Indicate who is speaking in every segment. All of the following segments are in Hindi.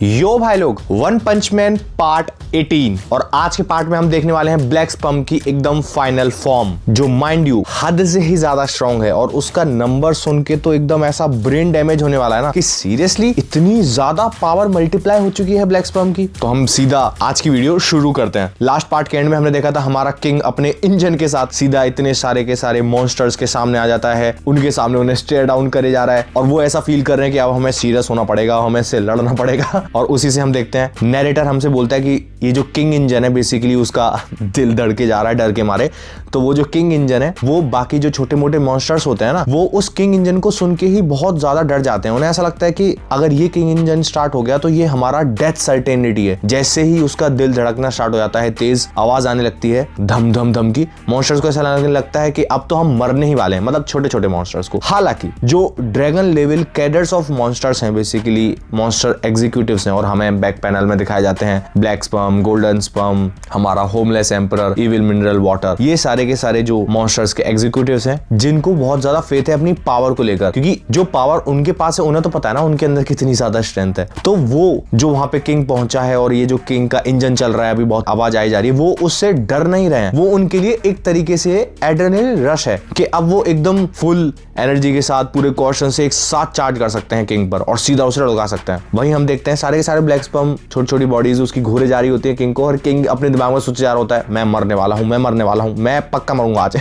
Speaker 1: यो भाई लोग, वन पंच मैन पार्ट 18 और आज के पार्ट में हम देखने वाले हैं ब्लैक स्पम की एकदम फाइनल फॉर्म, जो माइंड यू हद से ही ज्यादा स्ट्रांग है। और उसका नंबर सुन के तो एकदम ऐसा ब्रेन डैमेज होने वाला है ना कि सीरियसली इतनी ज्यादा पावर मल्टीप्लाई हो चुकी है ब्लैक स्पम की। तो हम सीधा आज की वीडियो शुरू करते हैं। लास्ट पार्ट के एंड में हमने देखा था हमारा किंग अपने इंजन के साथ सीधा इतने सारे के सारे मॉन्स्टर्स के सामने आ जाता है, उनके सामने उन्हें स्टेयर डाउन करे जा रहा है और वो ऐसा फील कर रहे हैं कि अब हमें सीरियस होना पड़ेगा, हमें इससे लड़ना पड़ेगा। और उसी से हम देखते हैं नैरेटर हमसे बोलता है कि ये जो किंग इंजन है बेसिकली उसका दिल धड़के जा रहा है डर के मारे। तो वो जो किंग इंजन है वो बाकी जो छोटे मोटे मॉन्स्टर्स होते हैं ना, वो उस किंग इंजन को सुन के ही बहुत ज्यादा डर जाते हैं। उन्हें ऐसा लगता है कि अगर ये किंग इंजन स्टार्ट हो गया तो ये हमारा डेथ सर्टेनिटी है। जैसे ही उसका दिल धड़कना स्टार्ट हो जाता है, तेज आवाज आने लगती है धम धम धम की, मॉन्स्टर्स को ऐसा लगने लगता है कि अब तो हम मरने ही वाले हैं, मतलब छोटे छोटे मॉन्स्टर्स को। हालांकि जो dragon level cadres of monsters हैं बेसिकली मॉन्स्टर एग्जीक्यूटिव्स हैं और हमें बैक पैनल में दिखाए जाते हैं ब्लैक स्पम, गोल्डन स्पम, हमारा homeless emperor, evil mineral water, ये सारे के सारे जो मॉन्स्टर्स के एग्जीक्यूटिव्स हैं जिनको बहुत ज्यादा फेथ है अपनी पावर को लेकर, क्योंकि जो पावर उनके पास है उन्हें तो पता है ना उनके अंदर कितनी ज्यादा स्ट्रेंथ है। तो वो जो वहां पे किंग पहुंचा है और ये जो किंग का इंजन चल रहा है, अभी बहुत आवाज आई जा रही है, वो उससे डर नहीं रहे हैं। वो उनके लिए एक तरीके से एड्रेनलिन रश है कि अब वो एकदम फुल एनर्जी के साथ पूरे कॉशन से एक साथ चार्ज कर सकते हैं किंग पर और सीधा उसे लड़का सकते हैं। वहीं हम देखते हैं सारे के सारे ब्लैक स्पम छोटी छोटी बॉडीज उसकी घूरे जा रही होती है किंग को, और किंग अपने दिमाग में सोचे जा रहा होता है मैं मरने वाला हूं, मैं मरने वाला हूं, मैं पक्का मरूंगा आज।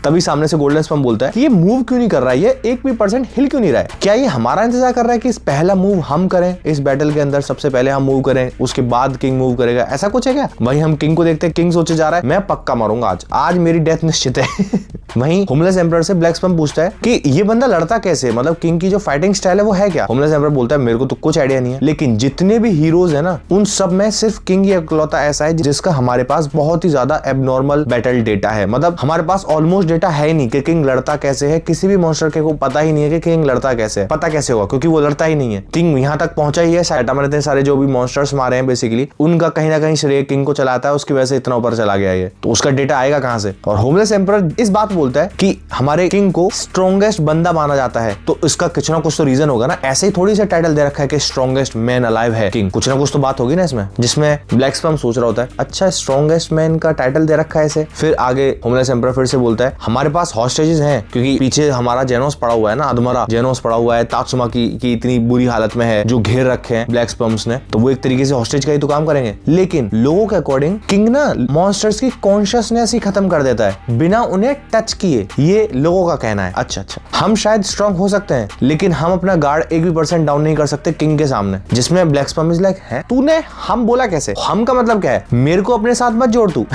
Speaker 1: तभी सामने से गोल्डन स्पम बोलता है कि ये मूव क्यों नहीं कर रहा है, ये 1% हिल क्यों नहीं रहा है, क्या ये हमारा इंतजार कर रहा है कि इस पहला मूव हम करें इस बैटल के अंदर, सबसे पहले हम मूव करें उसके बाद किंग मूव करेगा, ऐसा कुछ है क्या? वहीं हम किंग को देखते हैं, किंग सोचे जा रहा है मैं पक्का मरूंगा आज मेरी डेथ निश्चित है। वहीं होमलेस एम्परर से ब्लैक स्पम पूछता है कि ये बंदा लड़ता कैसे, मतलब किंग की जो फाइटिंग स्टाइल है वो है क्या? होमलेस एम्परर बोलता है मेरे को तो कुछ आइडिया नहीं है, लेकिन जितने भी हीरोज है ना उन सब में सिर्फ किंग ही इकलौता ऐसा है जिसका हमारे पास बहुत ही ज्यादा एबनॉर्मल बैटल डेटा है। मतलब हमारे पास ऑलमोस्ट डेटा है ही नहीं कि किंग लड़ता कैसे है, किसी भी मॉन्स्टर के को पता ही नहीं है कि किंग लड़ता कैसे है। पता कैसे होगा क्योंकि वो लड़ता ही नहीं है। किंग यहाँ तक पहुंचा ही है, साइटा में इतने सारे जो भी मॉन्स्टर्स मारे हैं बेसिकली उनका कहीं ना कहीं श्रेय किंग को चलाता है, उसकी वजह से इतना ऊपर चला गया है, तो उसका डेटा आएगा कहां से? और होमलेस एम्परर इस बात बोलता है कि हमारे किंग को स्ट्रॉन्गेस्ट बंदा माना जाता है, तो इसका कुछ ना कुछ तो रीजन होगा ना। ऐसे ही थोड़ी सा टाइटल दे रखा है कि स्ट्रॉन्गेस्ट मैन अलाइव है किंग, कुछ ना कुछ तो बात होगी ना इसमें, जिसमें ब्लैक स्पम सोच रहा होता है अच्छा स्ट्रॉन्गेस्ट मैन का टाइटल दे रखा है ऐसे। फिर आगे होमलेस एम्परर फिर से बोलता है हमारे पास हॉस्टेजेस हैं, क्योंकि पीछे हमारा जेनोस पड़ा हुआ है ना, अधमरा जेनोस पड़ा हुआ है, तात्सुमा की इतनी बुरी हालत में है जो घेर रखे हैं ब्लैक स्पम्स ने, तो वो एक तरीके से हॉस्टेज का ही तो काम करेंगे। लेकिन लोगों के अकॉर्डिंग किंग ना मॉन्स्टर्स की कॉन्शियसनेस ही खत्म कर देता है बिना उन्हें टच किए, ये लोगों का कहना है। अच्छा हम शायद स्ट्रांग हो सकते हैं लेकिन हम अपना गार्ड 1% डाउन नहीं कर सकते किंग के सामने, जिसमें ब्लैक स्पम इज लाइक है तूने हम बोला कैसे, हम का मतलब क्या है, मेरे को अपने साथ मत जोड़ तू।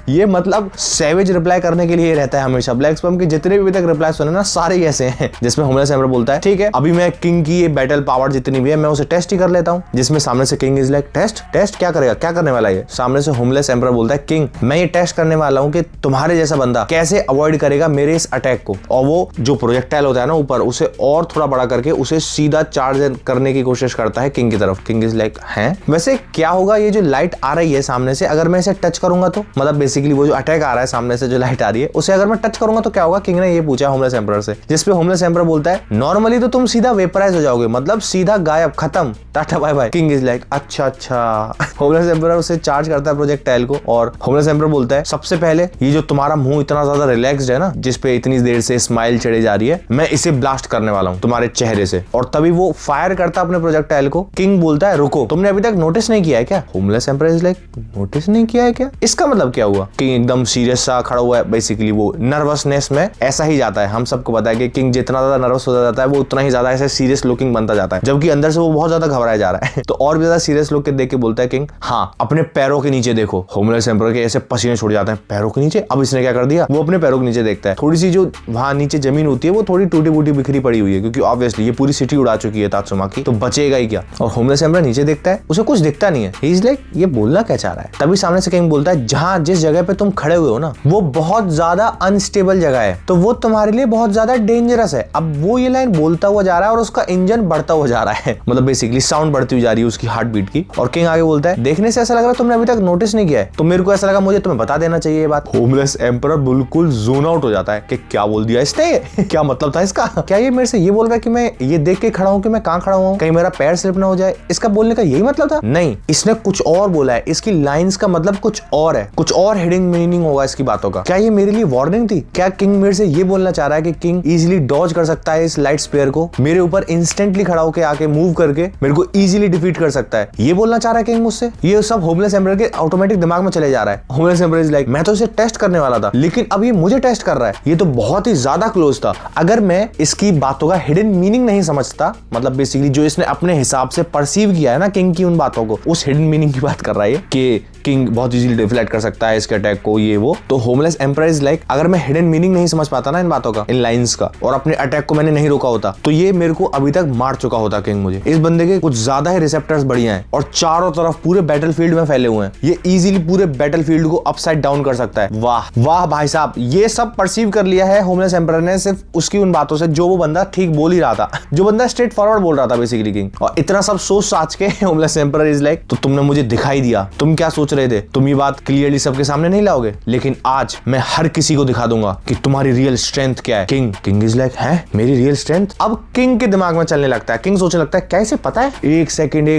Speaker 1: ये मतलब सैवेज रिप्लाई करने के लिए रहता है हमेशा। ब्लैक स्पम के जितने भी तक रिप्लाई सुने ना सारे ऐसे हैं, जिसमें होमलेस एम्परर बोलता है ठीक है अभी मैं किंग की ये बैटल पावर जितनी भी है मैं उसे टेस्ट ही कर लेता हूँ, जिसमें सामने से किंग इज लाइक टेस्ट क्या करेगा, क्या करने वाला है? सामने से होमलेस एम्परर बोलता है किंग मैं ये टेस्ट करने वाला हूँ कि तुम्हारे जैसा बंदा कैसे अवॉइड करेगा मेरे इस अटैक को। और वो जो प्रोजेक्टाइल होता है ना ऊपर, उसे और थोड़ा बड़ा करके उसे सीधा चार्ज करने की कोशिश करता है किंग की तरफ। किंग इज लाइक हैं वैसे क्या होगा, ये जो लाइट आ रही है सामने से अगर मैं इसे टच करूंगा तो, मतलब बेसिकली वो जो अटैक आ रहा है सामने से जो लाइट आ रही है उसे अगर मैं टच करूंगा तो क्या होगा? किंग ने ये पूछा होमलेस एम्परर से, जिसपे होमलेस एम्परर बोलता है नॉर्मली तो तुम सीधा वेपराइज हो जाओगे, मतलब सीधा गायब, खत्म, टाटा bye bye. King is like अच्छा। होमलेस एम्परर उसे चार्ज करता है प्रोजेक्टाइल को और होमलेस एम्परर बोलता है सबसे पहले ये जो तुम्हारा मुंह इतना ज्यादा रिलैक्स्ड है ना, जिसपे इतनी देर से स्माइल चढ़ी जा रही है, मैं इसे ब्लास्ट करने वाला हूं तुम्हारे चेहरे से। और तभी वो फायर करता अपने प्रोजेक्टाइल को। किंग बोलता है रुको, तुमने अभी तक नोटिस नहीं किया है क्या? Homeless emperor is like notice नहीं किया है क्या, इसका मतलब क्या हुआ? किंग एकदम सीरियस सा खड़ा हुआ है, बेसिकली वो नर्वसनेस में ऐसा ही जाता है। हम सबको पता है कि किंग जितना ज्यादा नर्वस हो जाता है वो उतना ही ज्यादा ऐसे सीरियस लुकिंग बनता जाता है, जबकि अंदर से वो बहुत ज्यादा घबराया जा रहा है। तो और भी ज्यादा सीरियस लुक के देख के बोलता है किंग हाँ अपने पैरों के नीचे देखो। होमलेस एम्परर के ऐसे पसीने छूट जाते हैं, पैरों के नीचे? अब इसने क्या कर दिया, वो अपने पैरों के नीचे देखता है, थोड़ी सी जो वहां नीचे जमीन होती है वो थोड़ी टूटी फूटी बिखरी पड़ी हुई है, क्योंकि ऑब्वियसली ये पूरी सिटी उड़ा चुकी है तात्सुमा की, तो बचेगा ही क्या? और होमलेस एम्परर नीचे देखता है, उसे कुछ दिखता नहीं है, ही इज लाइक ये बोलना क्या चाह रहा है। तभी सामने से किंग बोलता है जहां जिस जगह जगह पे तुम खड़े हुए हो ना, वो बहुत ज्यादा अनस्टेबल जगह है, तो वो तुम्हारे लिए बहुत ज्यादा डेंजरस है। अब वो ये लाइन बोलता हुआ जा रहा है और उसका इंजन बढ़ता हुआ जा रहा है, मतलब बेसिकली साउंड बढ़ती हुई जा रही है उसकी हार्ट बीट की। और किंग आगे बोलता है, देखने से ऐसा लग रहा है तुमने अभी तक नोटिस नहीं किया है, तो मेरे को ऐसा लगा मुझे तुम्हें बता देना चाहिए ये बात। होमलेस एम्परर बिल्कुल जोन आउट हो जाता है कि क्या बोल दिया इसने, क्या मतलब था इसका, क्या ये मेरे से ये बोल रहा है कि मैं ये देख के खड़ा हूँ कि मैं कहाँ खड़ा हूँ, कहीं मेरा पैर स्लिप ना हो जाए, इसका बोलने का यही मतलब था? नहीं, इसने कुछ और बोला है, इसकी लाइंस का मतलब कुछ और है, कुछ और हिडन मीनिंग होगा इसकी बातों का। क्या ये मेरे लिए वार्निंग थी? क्या किंग मेरे से ये बोलना चाह रहा है कि किंग इजीली डॉज कर सकता है इस लाइट स्पेयर को, मेरे ऊपर इंस्टेंटली खड़ा होकर आके मूव करके मेरे को इजीली डिफीट कर सकता है, ये बोलना चाह रहा है किंग मुझसे? ये सब होमलेस एम्परर के ऑटोमेटिक दिमाग में चले जा रहा है। होमलेस एम्परर इज लाइक, मैं तो इसे टेस्ट करने वाला था, लेकिन अब ये मुझे टेस्ट कर रहा है, ये तो बहुत ही ज्यादा क्लोज था। अगर मैं इसकी बातों का हिडन मीनिंग नहीं समझता, मतलब बेसिकली जो इसने अपने हिसाब से परसीव किया है ना किंग की उन बातों को, उस हिडन मीनिंग की बात कर रहा है कि किंग बहुत इजीली डिफ्लेक्ट कर सकता है इसके अटैक को, ये वो। तो होमलेस एम्परर इज लाइक, अगर मैं हिडन मीनिंग नहीं समझ पाता ना इन बातों का, इन लाइंस का, और अपने अटैक को मैंने नहीं रोका होता, तो ये मेरे को अभी तक मार चुका होता किंग मुझे। इस बंदे के कुछ ज्यादा ही रिसेप्टर्स बढ़िया हैं और चारों तरफ पूरे बैटलफील्ड में फैले हुए हैं, ये इजीली पूरे बैटलफील्ड को अपसाइड डाउन कर सकता है। वाह वाह भाई साहब, ये सब परसीव कर लिया है होमलेस एम्परर ने सिर्फ उसकी उन बातों से, जो वो बंदा ठीक बोल ही रहा था, जो बंदा स्ट्रेट फॉरवर्ड बोल रहा था बेसिकली किंग। और इतना सब सोच साच के होमलेस एम्परर इज लाइक, तो तुमने मुझे दिखाई दिया, तुम क्या सोच रहे थे, तुम ये बात क्लियरली सबके सामने नहीं लाओगे, लेकिन आज मैं हर किसी को दिखा दूंगा कि तुम्हारी रियल स्ट्रेंथ क्या है। किंग इज लाइक, है मेरी रियल स्ट्रेंथ? अब किंग के दिमाग में चलने लगता है, किंग सोचने लगता है, कैसे पता है? एक सेकंड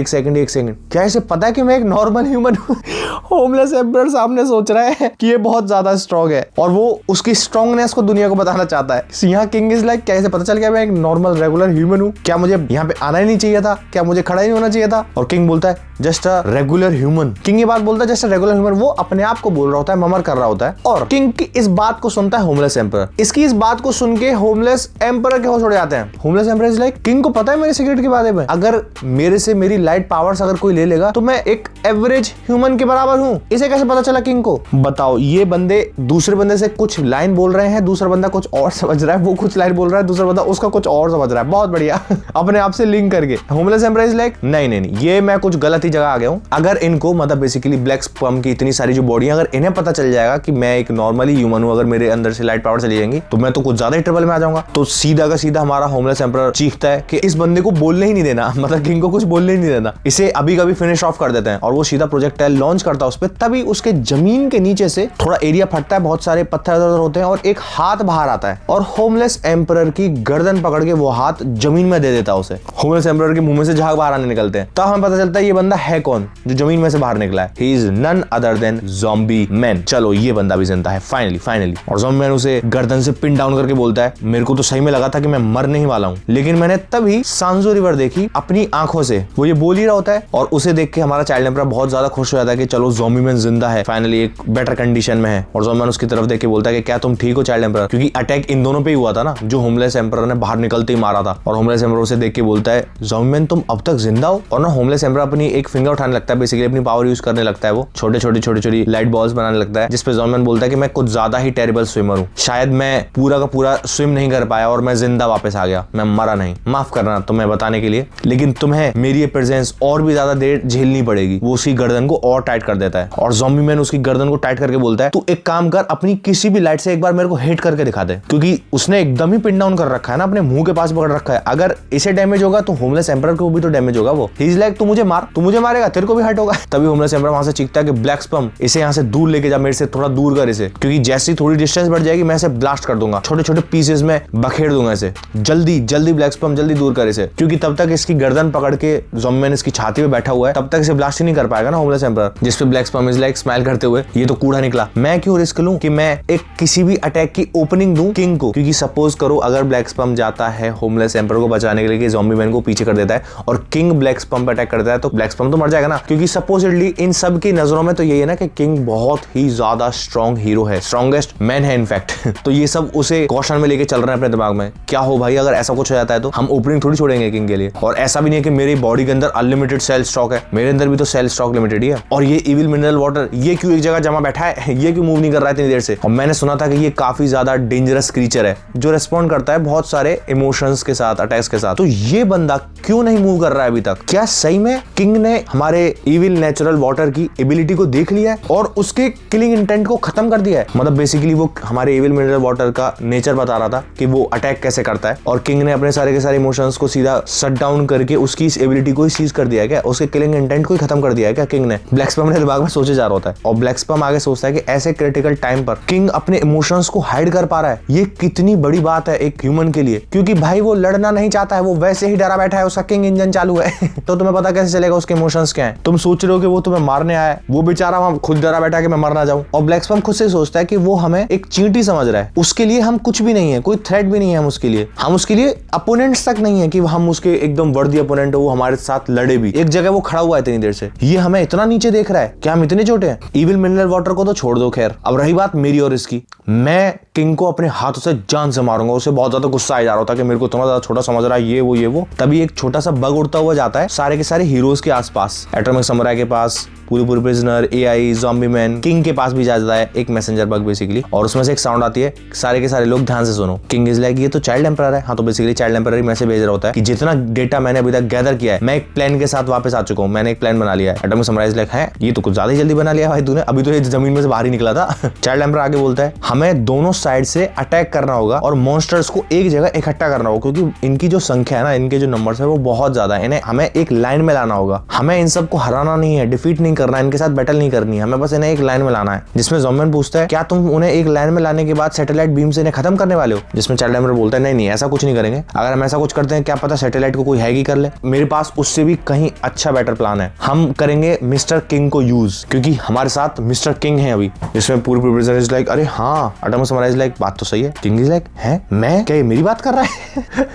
Speaker 1: कैसे पता है कि मैं एक नॉर्मल ह्यूमन हूं? होमलेस एम्परर सामने सोच रहा है कि ये बहुत ज्यादा स्ट्रॉन्ग है और वो उसकी स्ट्रॉन्गनेस को दुनिया को बताना चाहता है। यहाँ किंग इज लाइक, कैसे पता चल गया मैं एक नॉर्मल रेगुलर ह्यूमन हूँ? क्या मुझे यहाँ पे आना ही नहीं चाहिए था? क्या मुझे खड़ा ही नहीं होना चाहिए था? और किंग बोलता है, just a regular human. King ये बात बोलता है, जस्ट अ रेगुलर ह्यूमन, वो अपने आप को बोल रहा होता है, ममर कर रहा होता है। और किंग की इस बात को सुनता है होमलेस एम्परर। इसकी इस बात को सुन के होमलेस एम्परर के होश उड़ जाते हैं। Homeless emperor is like, king को पता है मेरे सीक्रेट के बारे में, अगर मेरे से मेरी लाइट पावर्स अगर कोई ले लेगा तो मैं एक एवरेज ह्यूमन के बराबर हूँ। इसे कैसे पता चला किंग को? बताओ, ये बंदे दूसरे बंदे से कुछ लाइन बोल रहे हैं, दूसरा बंदा कुछ और समझ रहा है, वो कुछ लाइन बोल रहा है, दूसरा बंदा उसका कुछ और समझ रहा है। बहुत बढ़िया अपने आप से लिंक करके। होमलेस एम्परर इज लाइक, नहीं, ये मैं कुछ गलत ही जगह आ गया हूँ। अगर इनको, मतलब बेसिकली ब्लैक स्पर्म की इतनी सारी जो बॉडी, अगर इन्हें पता चल जाएगा कि मैं एक नॉर्मली ह्यूमन हूँ, अगर मेरे अंदर से लाइट पावर चली जाएंगी, तो मैं तो कुछ ज्यादा ही ट्रबल में आ जाऊंगा। तो सीधा का सीधा हमारा होमलेस एम्परर चीखता है कि इस बंदे को बोलने ही नहीं देना, मतलब किंग को कुछ बोलने ही नहीं देना, इसे अभी कभी फिनिश ऑफ कर देते हैं। और वो सीधा प्रोजेक्टाइल लॉन्च करता है उस पर। तभी उसके जमीन के नीचे से थोड़ा एरिया फटता है, बहुत सारे पत्थर इधर उधर होते हैं और एक हाथ बाहर आता है और होमलेस एम्परर की गर्दन पकड़ के वो हाथ जमीन में दे देता है उसे। होमलेस एम्परर के मुंह में से झाग बाहर आने निकलते हैं। तब हमें पता चलता है ये बंदा है कौन जो जमीन में से बाहर निकला है। He is none other than zombie man. चलो, ये बंदा भी जिंदा है फाइनली। और ज़ॉम्बी मैन उसे गर्दन से पिन डाउन करके बोलता है, मेरे को तो सही में लगा था कि मैं मरने ही वाला हूँ, लेकिन मैंने तभी सांजो रिवर देखी अपनी आंखों से। वो ये बोल ही रहा होता है और उसे देख के हमारा चाइल्ड एम्परर बहुत ज्यादा खुश हो जाता है कि चलो ज़ॉम्बी मैन जिंदा है, फाइनली एक बेटर कंडीशन में है। और ज़ॉम्बी मैन उसकी तरफ देख के बोलता है कि क्या तुम ठीक हो चाइल्ड एम्परर? क्योंकि अटैक इन दोनों पे ही हुआ था ना, जो होमलेस एम्परर ने बाहर निकलते ही मारा था। और होमलेस एम्परर उसे देख के बोलता है, ज़ॉम्बी मैन तुम अब तक जिंदा हो? और ना होमलेस एम्परर अपनी एक फिंगर उठाने लगता है, बेसिकली अपनी पावर यूज करने लगता है। वो छोटी लाइट बॉल्स बनाने लगता है, जिसपे ज़ॉम्बी मैन बोलता है कि मैं कुछ ज्यादा ही टेरिबल स्विमर हूँ, शायद मैं पूरा का पूरा स्विम नहीं कर पाया और मैं जिंदा वापस आ गया, मैं मरा नहीं, माफ करना तुम्हें बताने के लिए, लेकिन तुम्हें मेरी ये प्रेजेंस और भी ज्यादा देर झेलनी पड़ेगी। वो उसकी गर्दन को और टाइट कर देता है और ज़ॉम्बी मैन उसकी गर्दन को टाइट करके बोलता है, तू एक काम कर, अपनी किसी भी लाइट से एक बार मेरे को हिट करके दिखा दे, क्योंकि उसने एकदम ही पिन डाउन कर रखा है ना, अपने मुंह के पास पकड़ रखा है। अगर इसे डैमेज होगा तो होमलेस एम्परर को भी तो डैमेज होगा। वो ही इज लाइक, तू मुझे मार, तू मुझे मारेगा, तेरे को भी हर्ट होगा। तभी होमलेस एम्परर वहां से चीखता है कि ब्लैक स्पर्म, इसे यहाँ से दूर लेके जा, मेरे से थोड़ा दूर कर इसे, क्योंकि जैसी थोड़ी डिस्टेंस बढ़ जाएगी मैं इसे ब्लास्ट कर दूंगा, छोटे पीसेस में बखेर दूंगा इसे। जल्दी ब्लैक स्पर्म जल्दी दूर कर इसे, क्योंकि तब तक इसकी गर्दन पकड़ के ज़ॉम्बी मैन इसकी छाती पे बैठा हुआ है, तब तक इसे ब्लास्ट ही नहीं कर पाएगा ना होमलेस एम्परर। जिसपे black sperm is like smile करते हुए, ये तो कूड़ा निकला, मैं क्यों रिस्क लूं कि मैं एक किसी भी अटैक की ओपनिंग दूं किंग को, क्योंकि सपोज करो अगर ब्लैक स्पर्म जाता है होमलेस एम्परर को बचाने के लिए, ज़ॉम्बी मैन को पीछे कर देता है और किंग ब्लैक स्पर्म पे अटैक करता है, तो ब्लैक स्पर्म तो मर जाएगा ना, क्योंकि सपोजिटली इन सब की नजरों में तो यही है ना कि किंग बहुत ही ज्यादा स्ट्रॉन्ग हीरो है, स्ट्रॉन्गेस्ट मैन है इनफैक्ट। तो ये सब उसे कॉशन में लेके चल रहे हैं अपने दिमाग में, क्या हो भाई अगर ऐसा कुछ हो जाता है तो हम ओपनिंग थोड़ी छोड़ेंगे किंग के लिए। और ऐसा भी नहीं है कि मेरी बॉडी के अंदर अनलिमिटेड सेल स्टॉक है, मेरे अंदर भी तो सेल स्टॉक लिमिटेड ही है। और ये इविल मिनरल वाटर, ये क्यों एक जगह जमा बैठा है, ये क्यों मूव नहीं कर रहा है इतनी देर से? और मैंने सुना था कि ये काफी ज्यादा डेंजरस क्रीचर है जो रिस्पॉन्ड करता है बहुत सारे इमोशंस के साथ, अटैक्स के साथ। तो ये बंदा क्यों नहीं मूव कर रहा है अभी तक? क्या सही में किंग ने हमारे इविल नेचुरल वाटर की एबिलिटी को देख लिया है और उसके उसके किलिंग इंटेंट को खत्म कर दिया है। मतलब बेसिकली वो हमारे एविल मिनरल वाटर का नेचर बता रहा था कि वो अटैक कैसे करता है, और किंग ने अपने सारे के सारे इमोशंस को सीधा शट डाउन करके उसकी इस एबिलिटी को ही सीज कर दिया है क्या, उसके किलिंग इंटेंट को ही खत्म कर दिया है क्या किंग ने। ब्लैक स्पैम अपने दिमाग में सोचे जा रहा होता है, और ब्लैक स्पैम आगे सोचता है कि ऐसे क्रिटिकल टाइम पर किंग अपने इमोशंस को हाइड कर पा रहा है, ये कितनी बड़ी बात है एक ह्यूमन के लिए, क्योंकि भाई वो लड़ना नहीं चाहता है, वो वैसे ही डरा बैठा है, उसका किंग इंजन चालू है तो तुम्हें पता कैसे चलेगा उसके इमोशंस क्या है। तुम सोच रहे हो कि वो तुम्हें मारने आया है, वो बेचारा वहां खुद डरा बैठा है कि मैं मर ना जाऊं, और ब्लैक स्पैम खुद से सोचता है कि वो हमें एक चींटी समझ रहा है, उसके लिए हम कुछ भी नहीं है, कोई थ्रेट भी नहीं है हम उसके लिए अपोनेंट्स तक नहीं है कि हम उसके एकदम वर्दी अपोनेंट हो, वो हमारे साथ लड़े भी। एक जगह वो खड़ा हुआ है इतनी देर से, ये हमें इतना नीचे देख रहा है, क्या हम इतने छोटे हैं। इविल मिनरल वाटर को तो छोड़ दो, खैर अब रही बात मेरी और इसकी, मैं किंग को अपने हाथों से जान से मारूंगा। उसे बहुत ज्यादा गुस्सा आ जा रहा होता है कि मेरे को इतना ज्यादा छोटा समझ रहा है, ये वो। तभी एक छोटा सा बग उड़ता हुआ जाता है सारे के सारे हीरोज के आसपास, एटॉमिक समुराई के पास, पूरी prisoner, AI, zombie man, king के पास भी जाता है एक मैसेंजर बग बेसिकली, और उसमें से एक साउंड आती है, सारे के सारे लोग ध्यान से सुनो। किंग इज लाइक ये तो चाइल्ड एम्परर है। हाँ, तो बेसिकली चाइल्ड एम्परर मैसेज भेज रहा होता है कि जितना डेटा मैंने अभी तक गैदर किया है, मैं एक प्लान के साथ वापस आ चुका हूँ, मैंने एक प्लान बना लिया है। एटॉमिक समुराई इज लाइक है ये तो कुछ ज्यादा ही जल्दी बना लिया भाई तूने, अभी तो ये जमीन में से बाहर ही निकला था चाइल्ड एम्परर आगे बोलता है हमें दोनों साइड से अटैक करना होगा और मॉन्स्टर्स को एक जगह इकट्ठा करना होगा, क्योंकि इनकी जो संख्या है ना, इनके जो नंबर्स है वो बहुत ज्यादा है, इन्हें हमें एक लाइन में लाना होगा। हमें इन सबको हराना नहीं है, डिफीट नहीं करना है, इनके साथ बैटल नहीं करनी है, हमें बस इन्हें एक लाइन में लाना है। जिसमें ज़ॉम्बी पूछता है क्या तुम उन्हें एक लाइन में लाने के बाद सैटेलाइट बीम से इन्हें खत्म करने वाले हो, जिसमें चाइल्ड एम्परर बोलता है नहीं ऐसा कुछ नहीं करेंगे, अगर हम ऐसा कुछ करते हैं क्या पता सैटेलाइट को कोई हैक ही कर ले, मेरे पास उससे भी कहीं अच्छा बेटर प्लान है, हम करेंगे मिस्टर किंग को यूज, क्योंकि हमारे साथ मिस्टर किंग है अभी। जिसमें पूरी प्रिजनर इज लाइक अरे हाँ, एटॉमिक समुराई इज लाइक बात तो सही है। किंग इज लाइक है मैं क्या, ये मेरी बात कर रहा है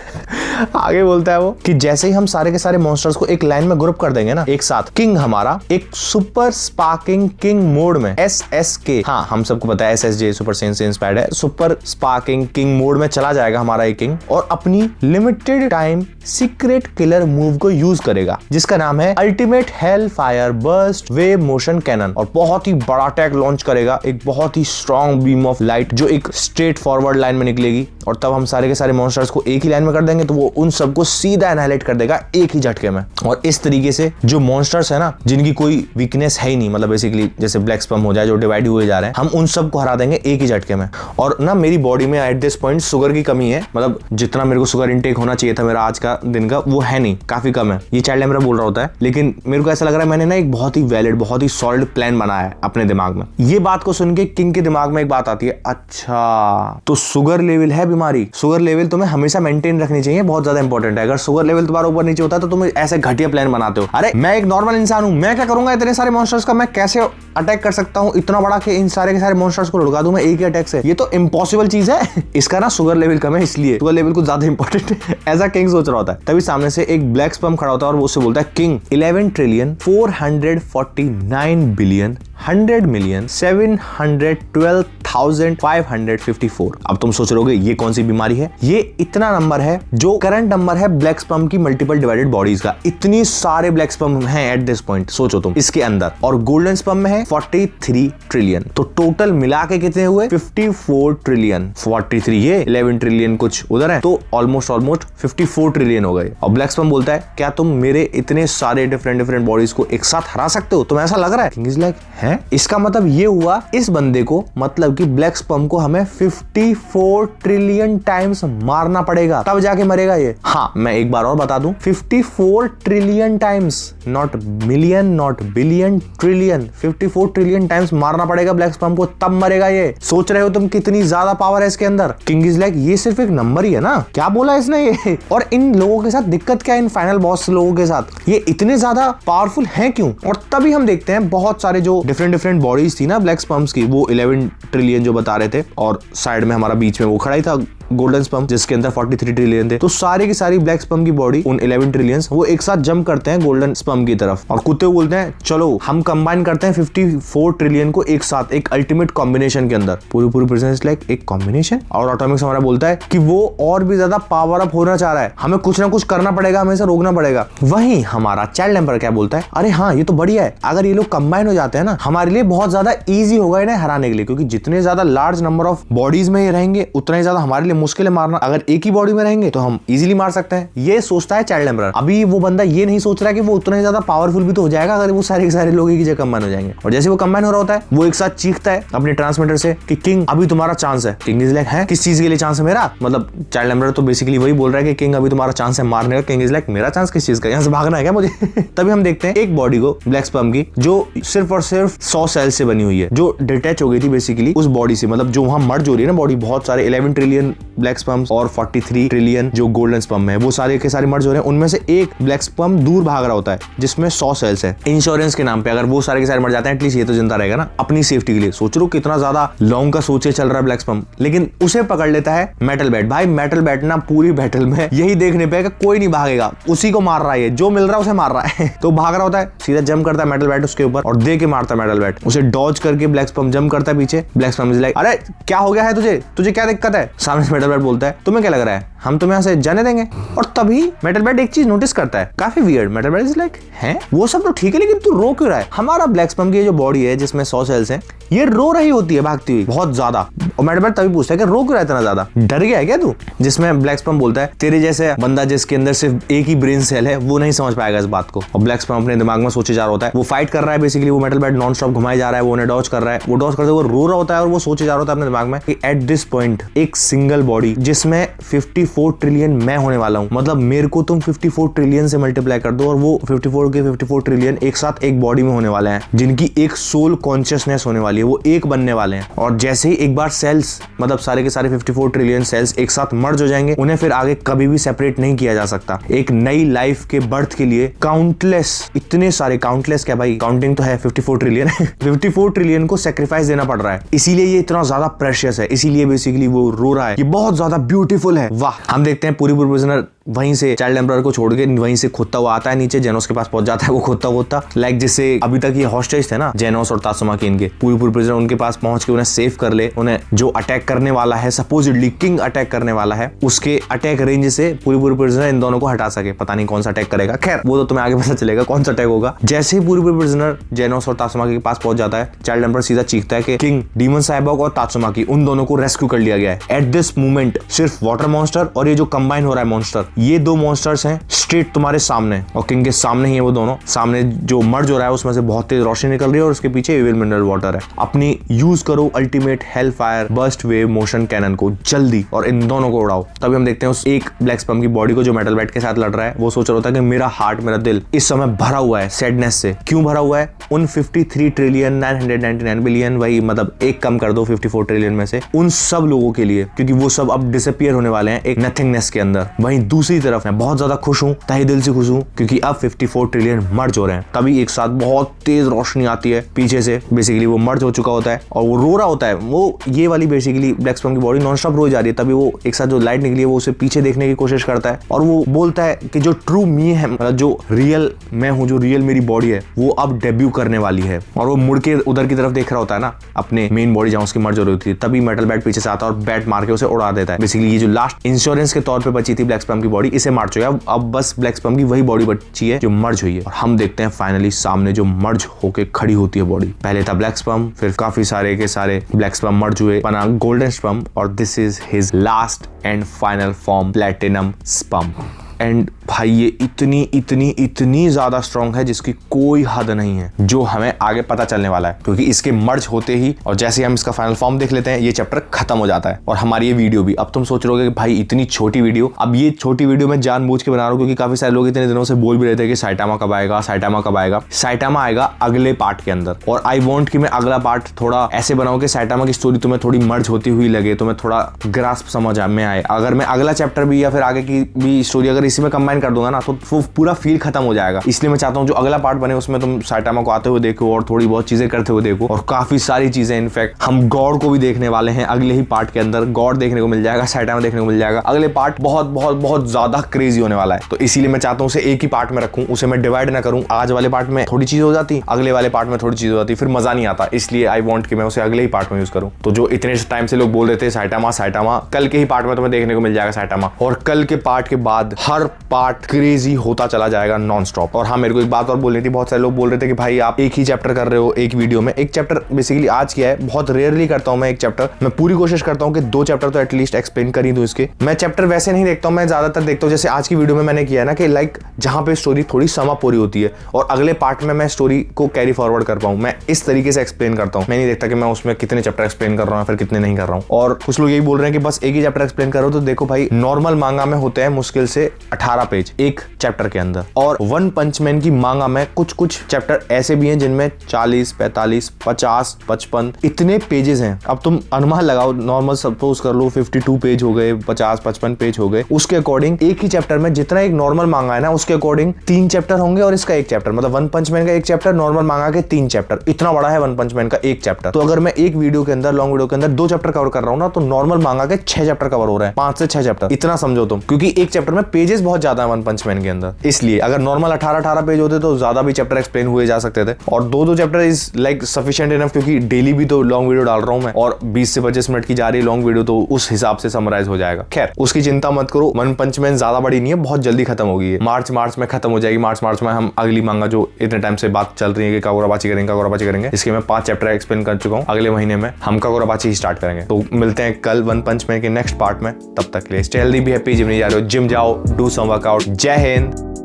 Speaker 1: आगे बोलता है वो कि जैसे ही हम सारे के सारे मॉन्स्टर्स को एक लाइन में ग्रुप कर देंगे ना एक साथ, किंग हमारा एक सुपर स्पार्किंग किंग मोड में SSK, हाँ हम सबको पता है SSJ सुपर सेंस से इंस्पायर्ड है, सुपर स्पार्किंग किंग मोड में चला जाएगा हमारा एक किंग, और अपनी limited time secret killer move को यूज करेगा जिसका नाम है ultimate hell fire burst wave motion cannon, और बहुत ही बड़ा अटैक लॉन्च करेगा, एक बहुत ही स्ट्रॉन्ग बीम ऑफ लाइट जो एक स्ट्रेट फॉरवर्ड लाइन में निकलेगी, और तब हम सारे के सारे मॉन्स्टर्स को एक ही लाइन में कर देंगे तो वो उन सबको सीधा एनालाइट कर देगा एक ही झटके में। और इस तरीके से जो मॉन्स्टर्स है ना, जिनकी कोई वीकनेस है ही नहीं, मतलब बेसिकली जैसे ब्लैक स्पैम हो जाए जो डिवाइड हुए जा रहे हैं, हम उन सबको हरा देंगे एक ही झटके में। और ना मेरी बॉडी में एट दिस पॉइंट शुगर की कमी है, मतलब जितना मेरे को शुगर इंटेक होना चाहिए था मेरा आज का दिन का, वो है नहीं, काफी कम है। ये चाइल्ड एम्परर बोल रहा होता है, लेकिन मेरे को ऐसा लग रहा है मैंने ना एक बहुत ही वैलिड, बहुत ही सॉलिड प्लान बनाया है अपने दिमाग में। ये बात को सुन के किंग के दिमाग में एक बात आती है, अच्छा तो शुगर लेवल है बीमारी, शुगर लेवल तुम्हें हमेशा मेंटेन रखनी चाहिए, बहुत ज्यादा इंपॉर्टेंट है। अगर शुगर लेवल तुम्हारा ऊपर नीचे होता है तो तुम ऐसे घटिया प्लान बनाते हो। अरे मैं एक नॉर्मल इंसान हूं, मैं क्या करूंगा इतने सारे मॉन्स्टर्स का, मैं कैसे अटैक कर सकता हूं इतना बड़ा कि इन सारे के सारे मॉन्स्टर्स को लुढ़का दूं मैं एक ही अटैक से, ये तो इम्पॉसिबल चीज है। इसका ना शुगर लेवल कम है, इसलिए शुगर लेवल कुछ ज्यादा इंपॉर्टेंट है, ऐसा किंग सोच रहा होता है। तभी सामने से एक ब्लैक स्पैम खड़ा होता है और वो उससे बोलता है किंग 11 ट्रिलियन 449 बिलियन 100 मिलियन 712,554। अब तुम सोच रहोगे ये कौन सी बीमारी है, ये इतना नंबर है जो करंट नंबर है ब्लैक स्पैम की मल्टीपल डिवाइडेड बॉडीज का। इतनी सारे ब्लैक स्पैम हैं एट दिस पॉइंट, सोचो तुम इसके अंदर, और गोल्डन स्पैम में है 43 ट्रिलियन, तो टोटल मिला के कितने हुए 54 ट्रिलियन। 43 ये 11 ट्रिलियन कुछ उधर है, तो ऑलमोस्ट 54 ट्रिलियन हो गए। और ब्लैक स्पैम बोलता है क्या तुम मेरे इतने सारे डिफरेंट बॉडीज को एक साथ हरा सकते हो, तुम्हें ऐसा लग रहा है? किंग इज लाइक है, इसका मतलब ये हुआ इस बंदे को, मतलब कि ब्लैक स्पैम को हमें 54 ट्रिलियन टाइम्स मारना पड़ेगा तब जाके मरेगा ये। हाँ मैं एक बार और बता दूं, 54 trillion times, not million not billion, trillion, 54 trillion times मारना पड़ेगा ब्लैक स्पैम को तब मरेगा ये। सोच रहे हो तुम कितनी ज्यादा पावर है इसके अंदर? किंग इज लाइक ये सिर्फ एक नंबर ही है ना, क्या बोला इसने ये? और इन लोगों के साथ दिक्कत क्या है, इन फाइनल बॉस लोगों के साथ ये इतने ज्यादा पावरफुल हैं क्यों? और तभी हम देखते हैं बहुत सारे जो डिफरेंट बॉडीज थी ना ब्लैक स्पैम्स की, वो 11 ट्रिलियन जो बता रहे थे, और साइड में हमारा बीच में वो खड़ा ही था गोल्डन स्पैम जिसके अंदर 43 ट्रिलियन थे। तो सारी की सारी ब्लैक स्पैम की बॉडी उन 11 ट्रिलियंस वो एक साथ जंप करते हैं गोल्डन स्पैम की तरफ, और कुत्ते बोलते हैं चलो हम कंबाइन करते हैं 54 ट्रिलियन को एक साथ एक अल्टीमेट कॉम्बिनेशन के अंदर। पूरी प्रेजेंस लाइक एक कॉम्बिनेशन, और ऑटोमिक्स हमारा बोलता है कि वो और भी ज्यादा पावर अप होना चाह रहा है, हमें कुछ ना कुछ करना पड़ेगा, हमें इसे रोकना पड़ेगा। वहीं हमारा चाइल्ड एम्परर क्या बोलता है, अरे हाँ ये तो बढ़िया है, अगर ये लोग कंबाइन हो जाते हैं ना हमारे लिए बहुत ज्यादा ईजी होगा इन्हें हराने के लिए, क्योंकि जितने ज्यादा लार्ज नंबर ऑफ बॉडीज में ये रहेंगे उतना ही ज्यादा हमारे लिए मुश्किल है मारना। अगर एक ही बॉडी में रहेंगे तो हम इजीली मार सकते हैं, ये सोचता है चाइल्ड एम्परर। अभी वो बंदा ये नहीं सोच रहा है कि वो उतना ही ज्यादा पावरफुल भी तो हो जाएगा अगर वो सारे के सारे लोग एक ही जगह कंबाइन हो जाएंगे। और जैसे वो कंबाइन हो रहा होता है वो एक साथ चीखता है अपने ट्रांसमीटर से कि किंग अभी तुम्हारा चांस है। किंग इज लाइक है किस चीज के लिए चांस है मेरा, मतलब चाइल्ड एम्परर तो बेसिकली वही बोल रहा है कि किंग अभी तुम्हारा चांस है मारने का। किंग इज लाइक मेरा चांस किस चीज का, यहाँ से भागना है क्या मुझे? तभी हम देखते हैं एक बॉडी को ब्लैक स्पर्म की जो सिर्फ और सिर्फ 100 सेल से बनी हुई है, जो डिटैच हो गई थी बेसिकली उस बॉडी से, मतलब जो वहां मर्ज हो रही है ना बॉडी, बहुत सारे 11 ट्रिलियन ब्लैक स्पर्म्स और 43 ट्रिलियन जो गोल्डन स्पर्म है वो सारे के सारे मर्ज हो रहे हैं। उनमें से एक ब्लैक स्पर्म दूर भाग रहा होता है जिसमें 100 सेल्स है। इंश्योरेंस के नाम पे अगर वो सारे के सारे मर जाते हैं एटलीस्ट ये तो जिंदा रहेगा ना अपनी सेफ्टी के लिए। सोच लो कितना ज्यादा लॉन्ग का सोचे चल रहा है ब्लैक स्पर्म। लेकिन उसे पकड़ लेता है मेटल बैट। भाई मेटल बैट ना पूरी बैटल में यही देखने पे कोई नहीं भागेगा, उसी को मार रहा है, जो मिल रहा है उसे मार रहा है। तो भाग रहा होता है, सीधा जंप करता है मेटल बैट उसके ऊपर और दे के मारता है मेटल बैट। उसे डॉज करके ब्लैक स्पर्म जंप करता है पीछे। ब्लैक स्पर्म इज लाइक अरे क्या हो गया है तुझे क्या दिक्कत है? सामने से मेटल बैट बोलता है तुम्हें क्या लग रहा है हम तुम्हें यहाँ से जाने देंगे? और तभी मेटल बैट एक चीज नोटिस करता है काफी weird. Metal bat is like हैं वो सब तो ठीक है लेकिन तू रो क्यों रहा है? हमारा ब्लैक स्पर्म की जो बॉडी है जिसमें 100 सेल्स हैं ये रो रही होती है भागती हुई बहुत ज्यादा। और मेटल बैट तभी पूछता है कि रो क्यों रहा है इतना ज्यादा, डर गया है क्या तू? जिसमें ब्लैक स्पर्म बोलता है तेरे जैसे बंदा जिसके अंदर सिर्फ एक ही ब्रेन सेल है वो नहीं समझ पाएगा इस बात को। और ब्लैक स्पर्म अपने दिमाग में सोचे जा रहा होता है, वो फाइट कर रहा है बेसिकली, वो मेटल बैट नॉन स्टॉप घुमाई जा रहा है, वो उन्हें डॉज कर रहा है, वो डॉज करते हुए रो रहा होता है और वो सोचे जा रहा होता है अपने दिमाग में कि एट दिस पॉइंट एक सिंगल बॉडी जिसमें 54 ट्रिलियन मैं होने वाला हूं, मतलब मेरे को तुम 54 ट्रिलियन से मल्टीप्लाई कर दो और वो 54 के 54 ट्रिलियन एक साथ एक बॉडी में होने वाले हैं जिनकी एक सोल कॉन्शियसनेस होने वाली है, वो एक बनने वाले हैं। और जैसे ही एक बार सेल्स मतलब सारे के सारे 54 ट्रिलियन सेल्स एक साथ मर्ज हो जाएंगे उन्हें फिर आगे कभी भी सेपरेट नहीं किया जा सकता। एक नई लाइफ के बर्थ के लिए काउंटलेस, इतने सारे, काउंटलेस क्या भाई काउंटिंग तो है 54 ट्रिलियन 54 ट्रिलियन को सेक्रीफाइस देना पड़ रहा है, इसीलिए ये इतना ज्यादा प्रेशियस है, इसीलिए बेसिकली वो रो रहा है, ये बहुत ज्यादा ब्यूटीफुल है। वाह। हम देखते हैं पूरी प्रिजनर वहीं से चाइल्ड एम्परर को छोड़ के वहीं से खोदता हुआ आता है नीचे, जेनोस के पास पहुंच जाता है वो खोदता लाइक जिससे अभी तक ये हॉस्टेज थे ना जेनोस और तात्सुमाकी, इनके पूरी प्रिजनर उनके पास पहुंच के उन्हें सेव कर ले। उन्हें जो अटैक करने वाला है, सपोजिडली किंग अटैक करने वाला है, उसके अटैक रेंज से पूरी प्रिजनर इन दोनों को हटा सके। पता नहीं कौन सा अटैक करेगा, खैर वो तो तुम्हें आगे पता चलेगा कौन सा अटैक होगा। जैसे ही पूरी प्रिजनर जेनोस और तात्सुमाकी के पास पहुंच जाता है चाइल्ड एम्परर सीधा चीखता है कि किंग, डीमन साइबॉग और तात्सुमाकी उन दोनों को रेस्क्यू कर लिया गया है। एट दिस मोमेंट सिर्फ वाटर मॉन्स्टर और ये जो कंबाइन हो रहा है मॉन्स्टर, ये दो मॉन्स्टर हैं स्ट्रेट तुम्हारे सामने और किंग के सामने ही है वो दोनों। सामने जो मर्ज हो रहा है उसमें से बहुत तेज रोशनी निकल रही है और उसके पीछे एविल मिनरल वाटर है। अपनी यूज करो ultimate hell fire burst wave motion cannon को जल्दी और इन दोनों को उड़ाओ। तभी हम देखते हैं उस एक ब्लैक स्पर्म की बॉडी को जो मेटल बैट के साथ लड़ रहा है, वो सोच रहा होता है कि मेरा हार्ट, मेरा दिल इस समय भरा हुआ है सैडनेस से। क्यों भरा हुआ है? उन 53 ट्रिलियन 999 बिलियन, वही मतलब एक कम कर दो 54 ट्रिलियन में से, उन सब लोगों के लिए, क्योंकि वो सब अब डिसअपियर होने वाले हैं एक नथिंगनेस के अंदर। वहीं दूसरी तरफ मैं बहुत ज्यादा खुश हूं, तहे दिल से खुश हूं, क्योंकि अब 54 ट्रिलियन मर्ज हो रहे हैं। तभी एक साथ बहुत तेज रोशनी आती है पीछे से, बेसिकली वो मर्ज हो चुका होता है और वो रो रहा होता है। वो ये वाली बेसिकली ब्लैक स्पर्म की बॉडी नॉन स्टॉप रो जा रही है, तभी वो एक साथ जो लाइट निकली है वो उसे पीछे देखने की कोशिश करता है और वो बोलता है कि जो ट्रू मी है, मतलब जो रियल मैं हूं, जो रियल मेरी बॉडी है, वो अब डेब्यू करने वाली है। और वो मुड़ के उधर की तरफ देख रहा होता है ना अपने मेन बॉडी जहां उसकी मर्ज हो रही थी। तभी मेटल बैट पीछे से आता है और बैट मार के उसे उड़ा देता है। बेसिकली ये जो लास्ट इंश्योरेंस के तौर पे बची थी ब्लैक स्पर्म की बॉडी, इसे मार चुका है। अब बस ब्लैक स्पर्म की वही बॉडी बची है जो मर्ज हुई है और हम देखते हैं फाइनली सामने जो मर्ज होके खड़ी होती है बॉडी। पहले था ब्लैक स्पर्म, फिर काफी सारे के सारे ब्लैक स्पर्म मर्ज हुए, बना गोल्डन स्पर्म और this is his last and final form platinum sperm. And भाई ये इतनी इतनी इतनी ज्यादा स्ट्रॉन्ग है जिसकी कोई हद नहीं है, जो हमें आगे पता चलने वाला है, क्योंकि इसके मर्ज होते ही और जैसे ही हम इसका फाइनल फॉर्म देख लेते हैं ये चैप्टर खत्म हो जाता है और हमारी ये वीडियो भी। अब तुम सोच रहे हो कि भाई इतनी छोटी वीडियो, अब ये छोटी वीडियो मैं जानबूझ के बना रहा हूँ क्योंकि काफी सारे लोग इतने दिनों से बोल भी रहे थे कि साइटामा कब आएगा, साइटामा कब आएगा। साइटामा आएगा अगले पार्ट के अंदर और आई वांट कि मैं अगला पार्ट थोड़ा ऐसे बनाऊं कि साइटामा की स्टोरी तुम्हें थोड़ी मर्ज होती हुई लगे, तुम्हें थोड़ा ग्रास्प समझ में आए। अगर मैं अगला चैप्टर भी या फिर आगे की भी स्टोरी अगर इसी में कंबाइन कर दूंगा ना तो वो पूरा फील खत्म हो जाएगा। इसलिए मैं चाहता हूँ जो अगला पार्ट बने उसमें तुम साइटामा को आते हुए देखो और थोड़ी बहुत चीजें करते हुए देखो और काफी सारी चीजें, इनफैक्ट हम गॉड को भी देखने वाले हैं अगले ही पार्ट के अंदर। गॉड देखने को मिल जाएगा, साइटामा देखने को मिल जाएगा। अगले पार्ट बहुत बहुत बहुत ज्यादा क्रेजी होने वाला है, तो इसीलिए मैं चाहता हूँ उसे एक ही पार्ट में रखूं, उसे मैं डिवाइड ना करूं। आज वाले पार्ट में थोड़ी चीज हो जाती, अगले वाले पार्ट में थोड़ी चीज हो जाती, फिर मजा नहीं आता। इसलिए आई वांट कि मैं उसे अगले ही पार्ट में यूज करूं। तो जो इतने टाइम से लोग बोल रहे थे साइटामा साइटामा, कल के ही पार्ट में तुम्हें देखने को मिल जाएगा साइटामा। और कल के पार्ट के बाद हर पार्ट क्रेजी होता चला जाएगा नॉन स्टॉप। और हाँ, मेरे को एक बात और बोलनी थी, बहुत सारे लोग बोल रहे थे कि भाई आप एक ही चैप्टर कर रहे हो एक वीडियो में। एक चैप्टर बेसिकली आज किया है, बहुत रेयरली करता हूँ मैं एक चैप्टर। मैं पूरी कोशिश करता हूँ कि 2 चैप्टर तो एटलीस्ट एक्सप्लेन कर ही दूं इसके। मैं चैप्टर वैसे नहीं देखता हूँ, मैं ज्यादातर देखता हूँ जैसे आज की वीडियो में मैंने किया है ना कि लाइक जहां पे स्टोरी थोड़ी समापूरी होती है और अगले पार्ट में मैं स्टोरी को कैरी फॉरवर्ड कर पाऊं, मैं इस तरीके से एक्सप्लेन करता हूं। मैं नहीं देखता कि मैं उसमें कितने चैप्टर एक्सप्लेन कर रहा हूं फिर कितने नहीं कर रहा हूं। और कुछ लोग यही बोल रहे हैं कि बस एक ही चैप्टर एक्सप्लेन करो, तो देखो भाई नॉर्मल मांगा में होते हैं मुश्किल से 18 पेज एक चैप्टर के अंदर, और वन पंच मैन की मांगा में कुछ चैप्टर ऐसे भी हैं जिनमें 40, 45, 50, 55 इतने पेजेस हैं। अब तुम अनुमान लगाओ, नॉर्मल सपोज कर लो 52 पेज हो गए, 50, 55 पेज हो गए, उसके अकॉर्डिंग एक ही चैप्टर में जितना एक नॉर्मल मांगा है ना उसके अकॉर्डिंग 3 चैप्टर होंगे और इसका 1 चैप्टर, मतलब वन पंच मैन का 1 चैप्टर, नॉर्मल मांगा के 3 चैप्टर। इतना बड़ा है वन पंच मैन का 1 चैप्टर। तो अगर मैं एक वीडियो के अंदर, लॉन्ग वीडियो के अंदर 2 चैप्टर कवर कर रहा हूं ना, तो नॉर्मल मांगा के 6 चैप्टर कवर हो रहे हैं, 5 से 6 चैप्टर, इतना समझो तुम। क्योंकि एक चैप्टर में पेजेस बहुत ज्यादा है वन पंच मैन के अंदर, इसलिए अगर नॉर्मल 18 पेज होते तो ज्यादा भी चैप्टर एक्सप्लेन हुए जा सकते थे। और 2 chapter is like sufficient enough, क्योंकि डेली भी तो लॉन्ग वीडियो डाल रहा हूं मैं, और 20 से 25 मिनट की जा रही है लॉन्ग वीडियो, तो उस हिसाब से समराइज हो जाएगा। खैर उसकी चिंता मत करो, वन पंच मैन ज्यादा बड़ी नहीं है, बहुत जल्दी खत्म होगी है। मार्च में खत्म हो जाएगी। मार्च में हम अगली मांगा जो इतने टाइम से बात चल रही है कि कागोराबाची करेंगे, इसके मैं 5 चैप्टर एक्सप्लेन कर चुका हूँ। अगले महीने में हम कागोराबाची ही स्टार्ट करेंगे। तो मिलते हैं कल वन पंच मैन के नेक्स्ट पार्ट में। तब तक के लिए स्टे हेल्दी, भी हैप्पी। जिम नहीं जा रहे हो, जिम जाओ, डू सम वर्कआउट। जय हिंद।